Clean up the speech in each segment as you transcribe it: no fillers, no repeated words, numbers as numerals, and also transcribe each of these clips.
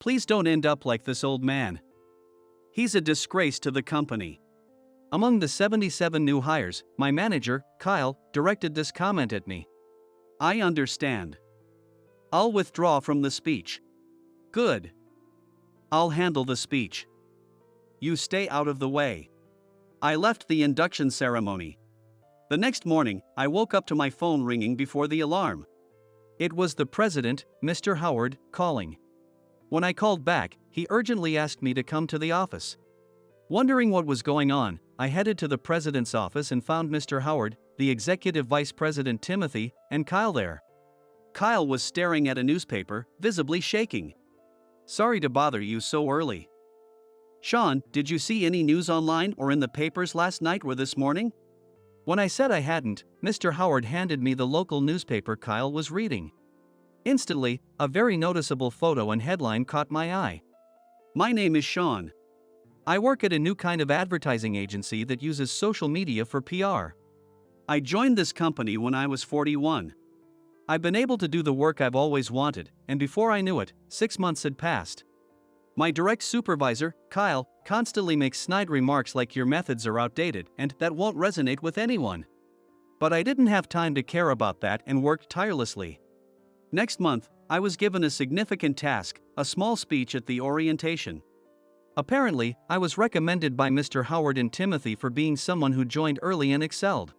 Please don't end up like this old man. He's a disgrace to the company. Among the 77 new hires, my manager, Kyle, directed this comment at me. I understand. I'll withdraw from the speech. Good. I'll handle the speech. You stay out of the way. I left the induction ceremony. The next morning, I woke up to my phone ringing before the alarm. It was the president, Mr. Howard, calling. When I called back, he urgently asked me to come to the office. Wondering what was going on, I headed to the president's office and found Mr. Howard, the executive vice president Timothy, and Kyle there. Kyle was staring at a newspaper, visibly shaking. Sorry to bother you so early. Sean, did you see any news online or in the papers last night or this morning? When I said I hadn't, Mr. Howard handed me the local newspaper Kyle was reading. Instantly, a very noticeable photo and headline caught my eye. My name is Sean. I work at a new kind of advertising agency that uses social media for PR. I joined this company when I was 41. I've been able to do the work I've always wanted, and before I knew it, 6 months had passed. My direct supervisor, Kyle, constantly makes snide remarks like your methods are outdated and that won't resonate with anyone. But I didn't have time to care about that and worked tirelessly. Next month, I was given a significant task, a small speech at the orientation. Apparently, I was recommended by Mr. Howard and Timothy for being someone who joined early and excelled.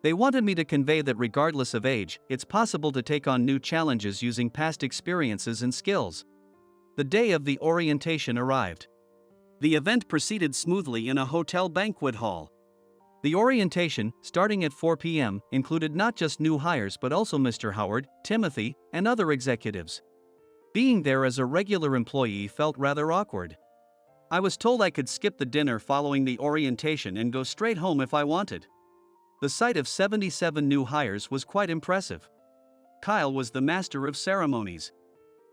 They wanted me to convey that regardless of age, it's possible to take on new challenges using past experiences and skills. The day of the orientation arrived. The event proceeded smoothly in a hotel banquet hall. The orientation, starting at 4 p.m., included not just new hires but also Mr. Howard, Timothy, and other executives. Being there as a regular employee felt rather awkward. I was told I could skip the dinner following the orientation and go straight home if I wanted. The sight of 77 new hires was quite impressive. Kyle was the master of ceremonies.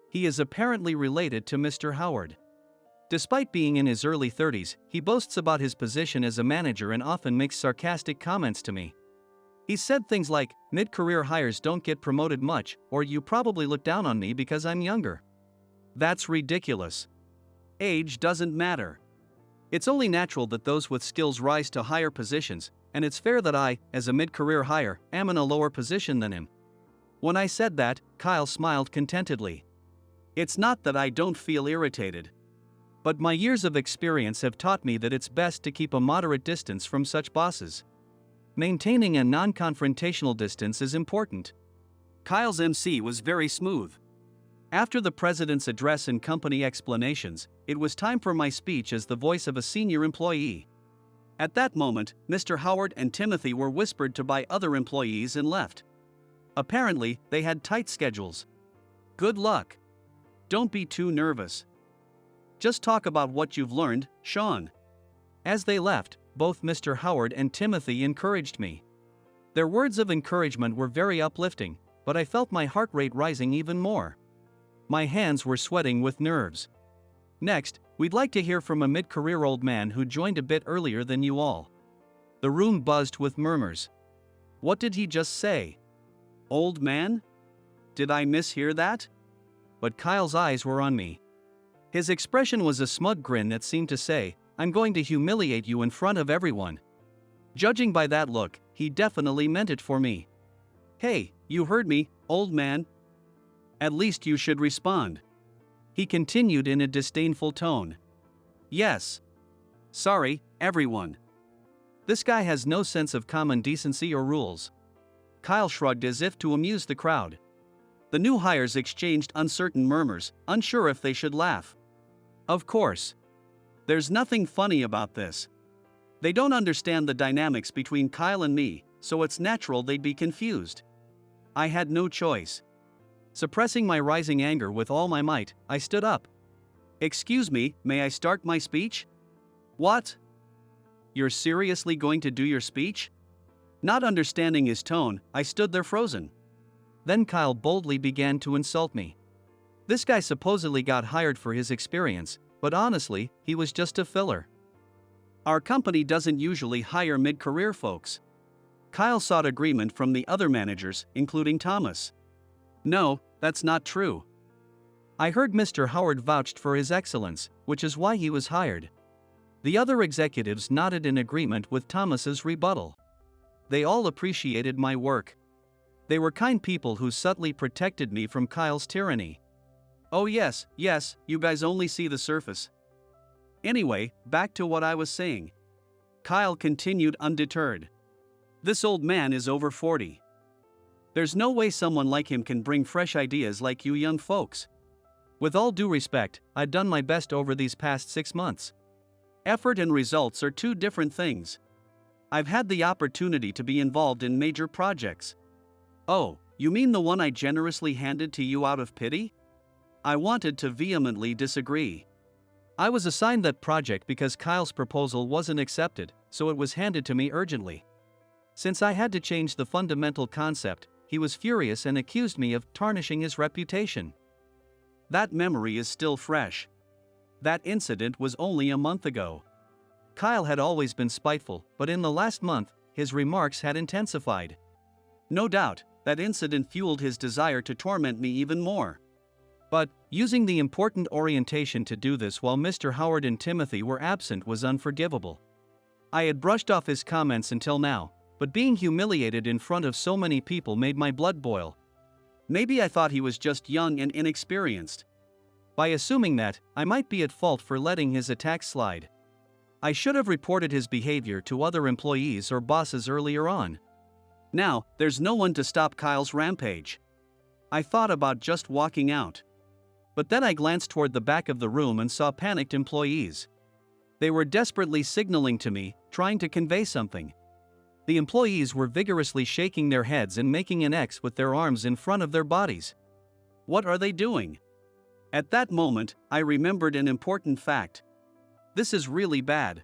He is apparently related to Mr. Howard. Despite being in his early 30s, he boasts about his position as a manager and often makes sarcastic comments to me. He said things like, "Mid-career hires don't get promoted much," or "You probably look down on me because I'm younger." That's ridiculous. Age doesn't matter. It's only natural that those with skills rise to higher positions, and it's fair that I, as a mid-career hire, am in a lower position than him. When I said that, Kyle smiled contentedly. It's not that I don't feel irritated. But my years of experience have taught me that it's best to keep a moderate distance from such bosses. Maintaining a non-confrontational distance is important. Kyle's MC was very smooth. After the president's address and company explanations, it was time for my speech as the voice of a senior employee. At that moment, Mr. Howard and Timothy were whispered to by other employees and left. Apparently, they had tight schedules. Good luck. Don't be too nervous. Just talk about what you've learned, Sean. As they left, both Mr. Howard and Timothy encouraged me. Their words of encouragement were very uplifting, but I felt my heart rate rising even more. My hands were sweating with nerves. Next, we'd like to hear from a mid-career old man who joined a bit earlier than you all. The room buzzed with murmurs. What did he just say? Old man? Did I mishear that? But Kyle's eyes were on me. His expression was a smug grin that seemed to say, "I'm going to humiliate you in front of everyone." Judging by that look, he definitely meant it for me. Hey, you heard me, old man. At least you should respond. He continued in a disdainful tone. Yes. Sorry, everyone. This guy has no sense of common decency or rules. Kyle shrugged as if to amuse the crowd. The new hires exchanged uncertain murmurs, unsure if they should laugh. Of course. There's nothing funny about this. They don't understand the dynamics between Kyle and me, so it's natural they'd be confused. I had no choice. Suppressing my rising anger with all my might, I stood up. Excuse me, may I start my speech? What? You're seriously going to do your speech? Not understanding his tone, I stood there frozen. Then Kyle boldly began to insult me. This guy supposedly got hired for his experience, but honestly, he was just a filler. Our company doesn't usually hire mid-career folks. Kyle sought agreement from the other managers, including Thomas. No, that's not true. I heard Mr. Howard vouched for his excellence, which is why he was hired. The other executives nodded in agreement with Thomas's rebuttal. They all appreciated my work. They were kind people who subtly protected me from Kyle's tyranny. Oh yes, you guys only see the surface. Anyway, back to what I was saying. Kyle continued undeterred. This old man is over 40. There's no way someone like him can bring fresh ideas like you young folks. With all due respect, I've done my best over these past 6 months. Effort and results are two different things. I've had the opportunity to be involved in major projects. Oh, you mean the one I generously handed to you out of pity? I wanted to vehemently disagree. I was assigned that project because Kyle's proposal wasn't accepted, so it was handed to me urgently. Since I had to change the fundamental concept, he was furious and accused me of tarnishing his reputation. That memory is still fresh. That incident was only a month ago. Kyle had always been spiteful, but in the last month, his remarks had intensified. No doubt, that incident fueled his desire to torment me even more. But, using the important orientation to do this while Mr. Howard and Timothy were absent was unforgivable. I had brushed off his comments until now, but being humiliated in front of so many people made my blood boil. Maybe I thought he was just young and inexperienced. By assuming that, I might be at fault for letting his attack slide. I should have reported his behavior to other employees or bosses earlier on. Now, there's no one to stop Kyle's rampage. I thought about just walking out. But then I glanced toward the back of the room and saw panicked employees. They were desperately signaling to me, trying to convey something. The employees were vigorously shaking their heads and making an X with their arms in front of their bodies. What are they doing? At that moment, I remembered an important fact. This is really bad.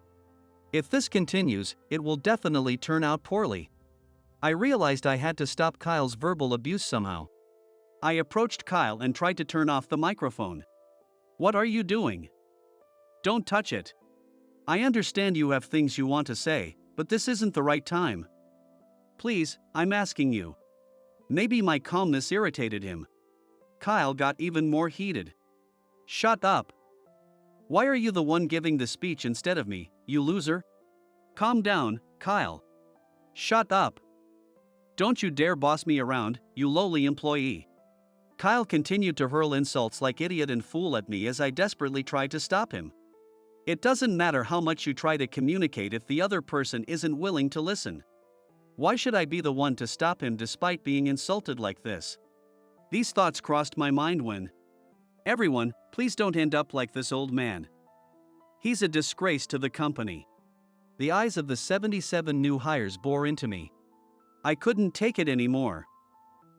If this continues, it will definitely turn out poorly. I realized I had to stop Kyle's verbal abuse somehow. I approached Kyle and tried to turn off the microphone. What are you doing? Don't touch it. I understand you have things you want to say, but this isn't the right time. Please, I'm asking you. Maybe my calmness irritated him. Kyle got even more heated. Shut up. Why are you the one giving the speech instead of me, you loser? Calm down, Kyle. Shut up. Don't you dare boss me around, you lowly employee. Kyle continued to hurl insults like idiot and fool at me as I desperately tried to stop him. It doesn't matter how much you try to communicate if the other person isn't willing to listen. Why should I be the one to stop him despite being insulted like this? These thoughts crossed my mind when... Everyone, please don't end up like this old man. He's a disgrace to the company. The eyes of the 77 new hires bore into me. I couldn't take it anymore.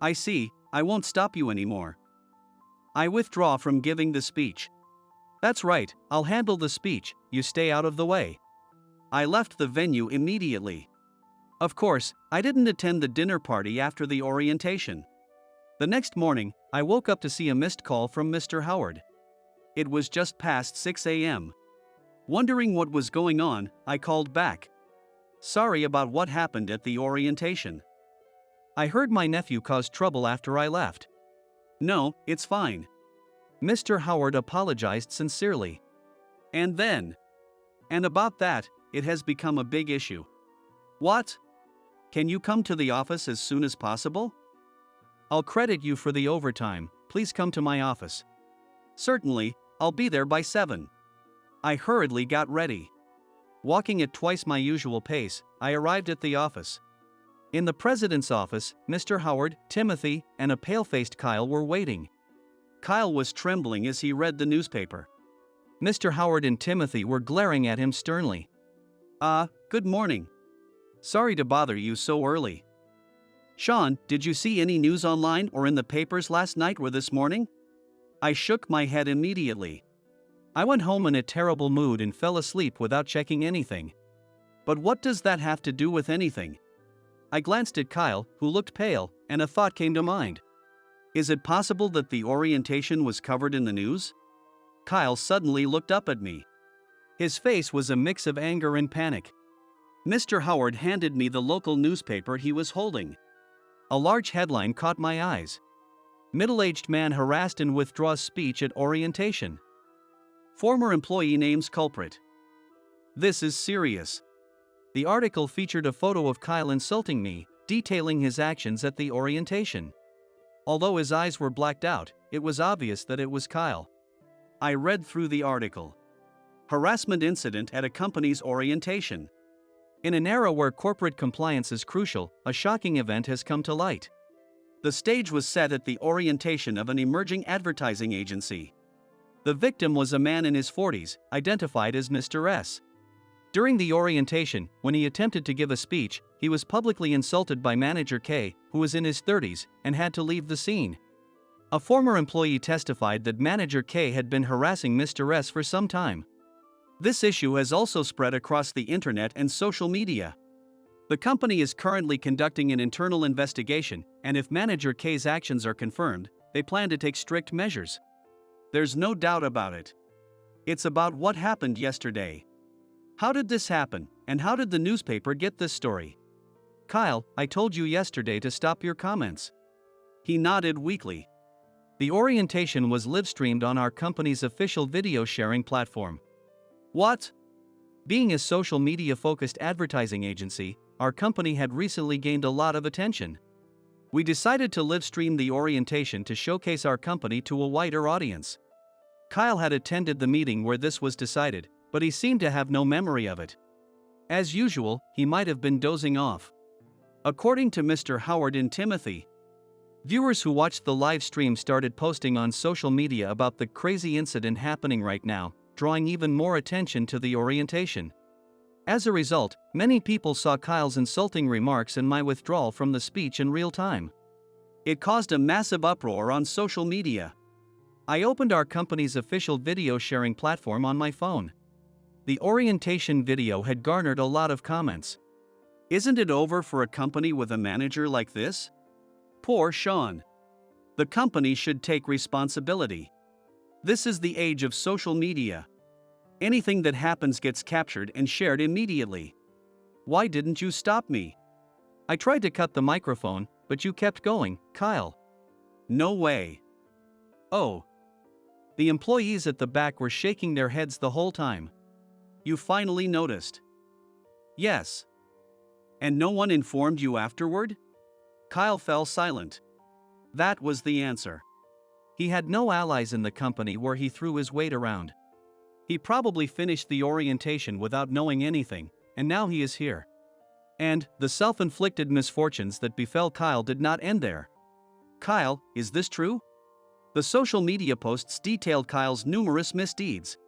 I see, I won't stop you anymore. I withdraw from giving the speech. That's right, I'll handle the speech, you stay out of the way. I left the venue immediately. Of course, I didn't attend the dinner party after the orientation. The next morning, I woke up to see a missed call from Mr. Howard. It was just past 6 a.m. Wondering what was going on, I called back. Sorry about what happened at the orientation. I heard my nephew caused trouble after I left. No, it's fine. Mr. Howard apologized sincerely. And about that, it has become a big issue. What? Can you come to the office as soon as possible? I'll credit you for the overtime, please come to my office. Certainly, I'll be there by 7. I hurriedly got ready. Walking at twice my usual pace, I arrived at the office. In the president's office, Mr. Howard, Timothy, and a pale-faced Kyle were waiting. Kyle was trembling as he read the newspaper. Mr. Howard and Timothy were glaring at him sternly. Good morning. Sorry to bother you so early. Sean, did you see any news online or in the papers last night or this morning? I shook my head immediately. I went home in a terrible mood and fell asleep without checking anything. But what does that have to do with anything? I glanced at Kyle, who looked pale, and a thought came to mind. Is it possible that the orientation was covered in the news? Kyle suddenly looked up at me. His face was a mix of anger and panic. Mr. Howard handed me the local newspaper he was holding. A large headline caught my eyes. Middle-aged man harassed and withdraws speech at orientation. Former employee names culprit. This is serious. The article featured a photo of Kyle insulting me, detailing his actions at the orientation. Although his eyes were blacked out, it was obvious that it was Kyle. I read through the article. Harassment incident at a company's orientation. In an era where corporate compliance is crucial, a shocking event has come to light. The stage was set at the orientation of an emerging advertising agency. The victim was a man in his 40s, identified as Mr. S. During the orientation, when he attempted to give a speech, he was publicly insulted by manager K, who was in his 30s, and had to leave the scene. A former employee testified that manager K had been harassing Mr. S for some time. This issue has also spread across the internet and social media. The company is currently conducting an internal investigation, and if manager K's actions are confirmed, they plan to take strict measures. There's no doubt about it. It's about what happened yesterday. How did this happen, and how did the newspaper get this story? Kyle, I told you yesterday to stop your comments. He nodded weakly. The orientation was live-streamed on our company's official video sharing platform. What? Being a social media-focused advertising agency, our company had recently gained a lot of attention. We decided to live-stream the orientation to showcase our company to a wider audience. Kyle had attended the meeting where this was decided, but he seemed to have no memory of it. As usual, he might have been dozing off. According to Mr. Howard in Timothy, viewers who watched the live stream started posting on social media about the crazy incident happening right now, drawing even more attention to the orientation. As a result, many people saw Kyle's insulting remarks and my withdrawal from the speech in real time. It caused a massive uproar on social media. I opened our company's official video sharing platform on my phone. The orientation video had garnered a lot of comments. Isn't it over for a company with a manager like this? Poor Sean. The company should take responsibility. This is the age of social media. Anything that happens gets captured and shared immediately. Why didn't you stop me? I tried to cut the microphone, but you kept going, Kyle. No way. Oh. The employees at the back were shaking their heads the whole time. You finally noticed. Yes. And no one informed you afterward? Kyle fell silent. That was the answer. He had no allies in the company where he threw his weight around. He probably finished the orientation without knowing anything, and now he is here. And the self-inflicted misfortunes that befell Kyle did not end there. Kyle, is this true? The social media posts detailed Kyle's numerous misdeeds.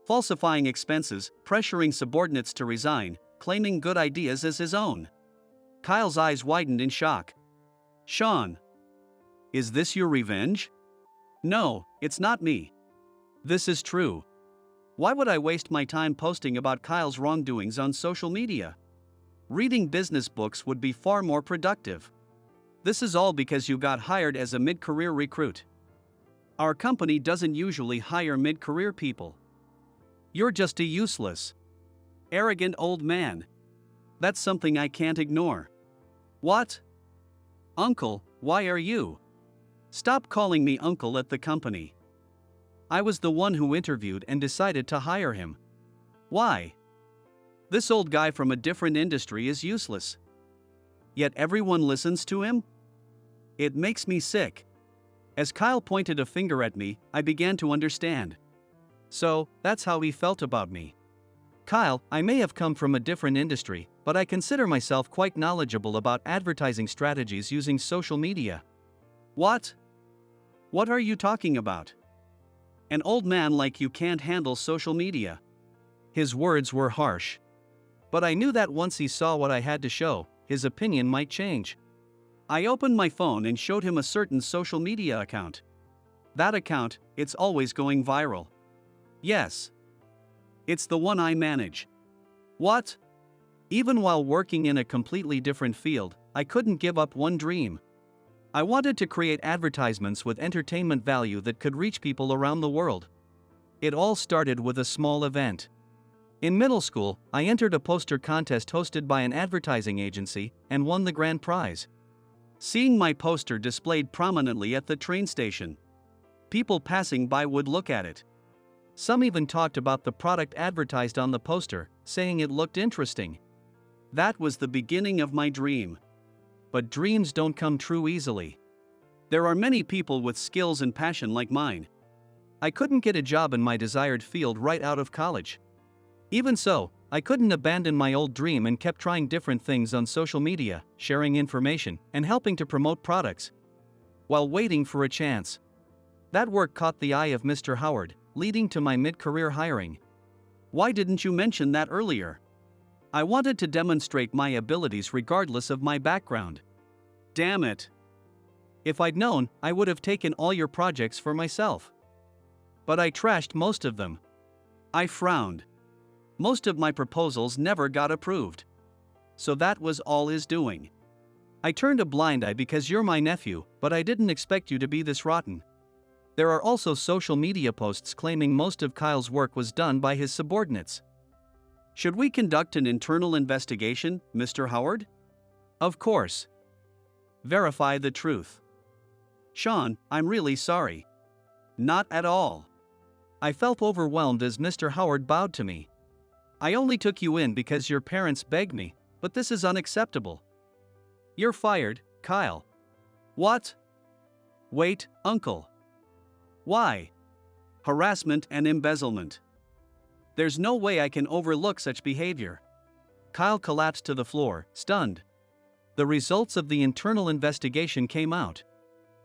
Falsifying expenses, pressuring subordinates to resign, claiming good ideas as his own. Kyle's eyes widened in shock. Sean. Is this your revenge? No, it's not me. This is true. Why would I waste my time posting about Kyle's wrongdoings on social media? Reading business books would be far more productive. This is all because you got hired as a mid-career recruit. Our company doesn't usually hire mid-career people. You're just a useless, arrogant old man. That's something I can't ignore. What? Uncle, why are you? Stop calling me uncle at the company. I was the one who interviewed and decided to hire him. Why? This old guy from a different industry is useless. Yet everyone listens to him? It makes me sick. As Kyle pointed a finger at me, I began to understand. So, that's how he felt about me. Kyle, I may have come from a different industry, but I consider myself quite knowledgeable about advertising strategies using social media. What? What are you talking about? An old man like you can't handle social media. His words were harsh. But I knew that once he saw what I had to show, his opinion might change. I opened my phone and showed him a certain social media account. That account, it's always going viral. Yes. It's the one I manage. What? Even while working in a completely different field, I couldn't give up one dream. I wanted to create advertisements with entertainment value that could reach people around the world. It all started with a small event. In middle school, I entered a poster contest hosted by an advertising agency and won the grand prize. Seeing my poster displayed prominently at the train station, people passing by would look at it. Some even talked about the product advertised on the poster, saying it looked interesting. That was the beginning of my dream. But dreams don't come true easily. There are many people with skills and passion like mine. I couldn't get a job in my desired field right out of college. Even so, I couldn't abandon my old dream and kept trying different things on social media, sharing information, and helping to promote products, while waiting for a chance. That work caught the eye of Mr. Howard, leading to my mid-career hiring. Why didn't you mention that earlier? I wanted to demonstrate my abilities regardless of my background. Damn it. If I'd known, I would have taken all your projects for myself. But I trashed most of them. I frowned. Most of my proposals never got approved. So that was all his doing. I turned a blind eye because you're my nephew, but I didn't expect you to be this rotten. There are also social media posts claiming most of Kyle's work was done by his subordinates. Should we conduct an internal investigation, Mr. Howard? Of course. Verify the truth. Sean, I'm really sorry. Not at all. I felt overwhelmed as Mr. Howard bowed to me. I only took you in because your parents begged me, but this is unacceptable. You're fired, Kyle. What? Wait, Uncle. Why? Harassment and embezzlement. There's no way I can overlook such behavior. Kyle collapsed to the floor, stunned. The results of the internal investigation came out.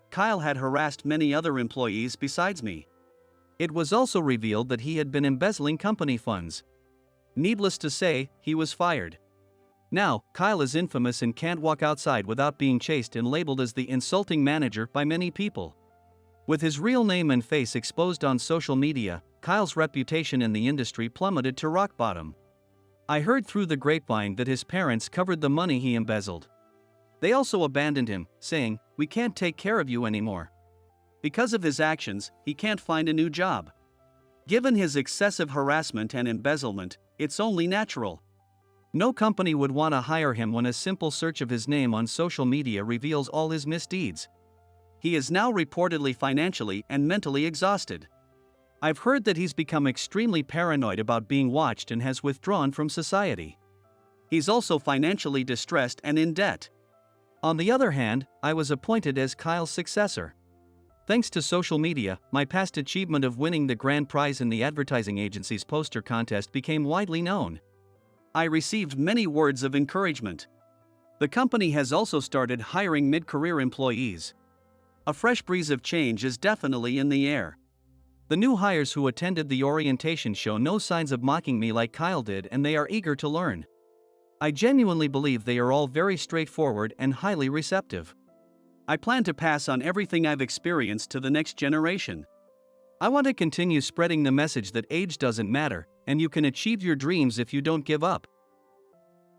Kyle had harassed many other employees besides me. It was also revealed that he had been embezzling company funds. Needless to say, he was fired. Now, Kyle is infamous and can't walk outside without being chased and labeled as the insulting manager by many people. With his real name and face exposed on social media, Kyle's reputation in the industry plummeted to rock bottom. I heard through the grapevine that his parents covered the money he embezzled. They also abandoned him, saying, "We can't take care of you anymore." Because of his actions, he can't find a new job. Given his excessive harassment and embezzlement, it's only natural. No company would want to hire him when a simple search of his name on social media reveals all his misdeeds. He is now reportedly financially and mentally exhausted. I've heard that he's become extremely paranoid about being watched and has withdrawn from society. He's also financially distressed and in debt. On the other hand, I was appointed as Kyle's successor. Thanks to social media, my past achievement of winning the grand prize in the advertising agency's poster contest became widely known. I received many words of encouragement. The company has also started hiring mid-career employees. A fresh breeze of change is definitely in the air. The new hires who attended the orientation show no signs of mocking me like Kyle did, and they are eager to learn. I genuinely believe they are all very straightforward and highly receptive. I plan to pass on everything I've experienced to the next generation. I want to continue spreading the message that age doesn't matter, and you can achieve your dreams if you don't give up.